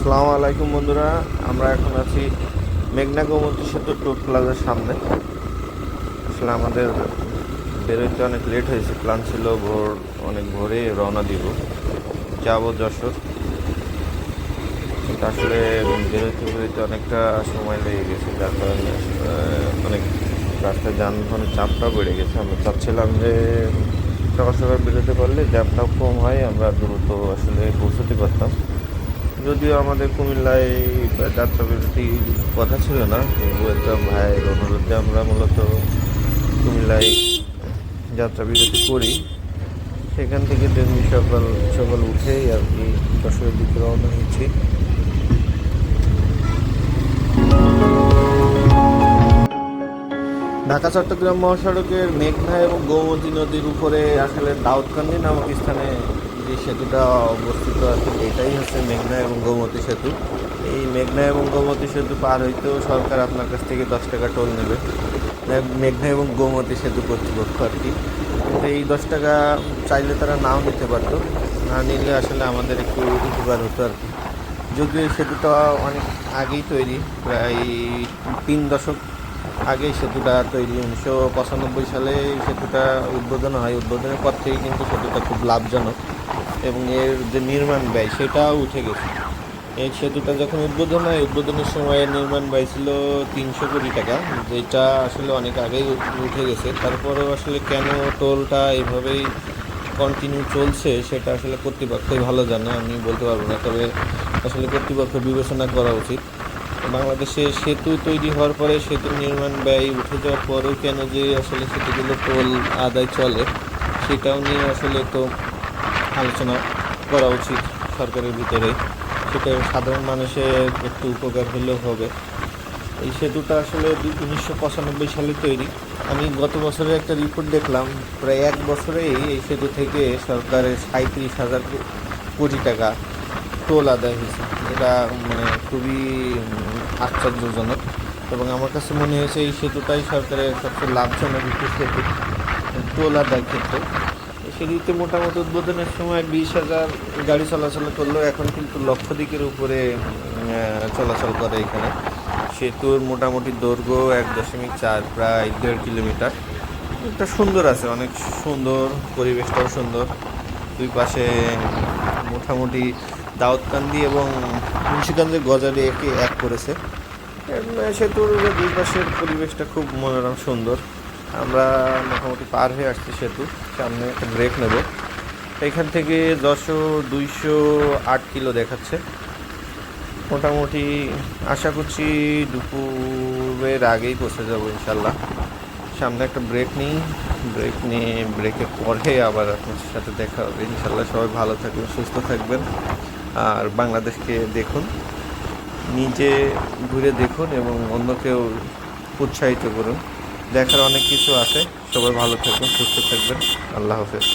আসসালামু আলাইকুম বন্ধুরা, আমরা এখন আছি মেঘনা গোমতী সেতু টোল প্লাজার সামনে। আসলে আমাদের বেরোইতে অনেক লেট হয়েছে, প্ল্যান ছিল অনেক ভোরে রওনা দিব, যাবো যশোর। কিন্তু আসলে বেরোইতে অনেকটা সময় লেগে গেছে, যার কারণে অনেক রাস্তায় যানবাহনের চাপটাও বেড়ে গেছে। আমরা চাচ্ছিলাম যে সকাল সকাল বেরোতে পারলে জ্যামটাও কম হয়, আমরা দ্রুত আসলে পৌঁছতে পারতাম। যদিও আমাদের কুমিল্লায় যাত্রা বিরতির কথা ছিল না, তবু একটা ভাইয়ের অনুরোধে আমরা মূলত কুমিল্লায় যাত্রা বিরতি করি। সেখান থেকে তেমনি সকাল সকাল উঠেই আর কি যশোরের দিকে রওনা হয়েছি। ঢাকা চট্টগ্রাম মহাসড়কের মেঘনা এবং গোমতী নদীর উপরে আসলে দাউদকান্দি নামক স্থানে যে সেতুটা অবস্থিত আছে, এটাই হচ্ছে মেঘনা এবং গোমতী সেতু। এই মেঘনা এবং গোমতী সেতু পার হইতেও সরকার আপনার কাছ থেকে 10 টাকা টোল নেবে, মেঘনা এবং গোমতী সেতু কর্তৃপক্ষ আর কি। কিন্তু এই 10 টাকা চাইলে তারা নাও নিতে পারতো, না নিলে আসলে আমাদের একটু উপকার হতো আর কি। যদিও এই সেতুটা অনেক আগেই তৈরি, প্রায় 3 দশক আগেই সেতুটা তৈরি। 1995 সালে এই সেতুটা উদ্বোধন হয়। উদ্বোধনের পর থেকে কিন্তু সেতুটা খুব লাভজনক এবং এর যে নির্মাণ ব্যয় সেটাও উঠে গেছে। এই সেতুটা যখন উদ্বোধন হয়, উদ্বোধনের সময় নির্মাণ ব্যয় ছিল 300 কোটি টাকা, যেটা আসলে অনেক আগেই উঠে গেছে। তারপরেও আসলে কেন টোলটা এভাবেই কন্টিনিউ চলছে সেটা আসলে কর্তৃপক্ষই ভালো জানে, আমি বলতে পারবো না। তবে আসলে কর্তৃপক্ষ বিবেচনা করা উচিত। বাংলাদেশে সেতু তৈরি হওয়ার পরে সেতুর নির্মাণ ব্যয় উঠে যাওয়ার পরেও কেন যে আসলে সেতুগুলো টোল আদায় চলে, সেটাও নিয়ে আসলে তো আলোচনা করা উচিত সরকারের ভিতরে। সেটা সাধারণ মানুষের একটু উপকার হলেও হবে। এই সেতুটা আসলে 1995 সালে তৈরি। আমি গত বছরের একটা রিপোর্ট দেখলাম, প্রায় 1 বছরেই এই সেতু থেকে সরকারের 37,000 কোটি টাকা টোল আদায় হয়েছে। এটা মানে খুবই আশ্চর্যজনক। এবং আমার কাছে মনে হয়েছে এই সেতুটাই সরকারের সবচেয়ে লাভজনক একটি সেতু টোল আদায়ের ক্ষেত্রে। এই সেতুতে মোটামুটি উদ্বোধনের সময় 20,000 গাড়ি চলাচল করলেও এখন কিন্তু লক্ষাধিকের উপরে চলাচল করে এখানে। সেতুর মোটামুটি দৈর্ঘ্য 1.4, প্রায় 1.5 কিলোমিটার। এটা সুন্দর আছে, অনেক সুন্দর, পরিবেশটাও সুন্দর। দুই পাশে মোটামুটি দাউদকান্দি এবং মুন্সিগঞ্জের গজারি একে এক করেছে। সেতুর দুই পাশের পরিবেশটা খুব মনোরম সুন্দর। আমরা মোটামুটি পার হয়ে আসছি সেতু, সামনে একটা ব্রেক নেব। এখান থেকে 208 কিলো দেখাচ্ছে। মোটামুটি আশা করছি দুপুরের আগেই পৌঁছে যাবো ইনশাল্লাহ। সামনে একটা ব্রেক নিই, ব্রেক নিয়ে ব্রেকের পরে আবার আপনার সাথে দেখা হবে ইনশাল্লাহ। সবাই ভালো থাকবেন, সুস্থ থাকবেন, আর বাংলাদেশকে দেখুন, নিজে ঘুরে দেখুন এবং অন্যকেও উৎসাহিত করুন। দেখার অনেক কিছু আছে। সবাই ভালো থাকবেন, সুস্থ থাকবেন। আল্লাহ হাফেজ।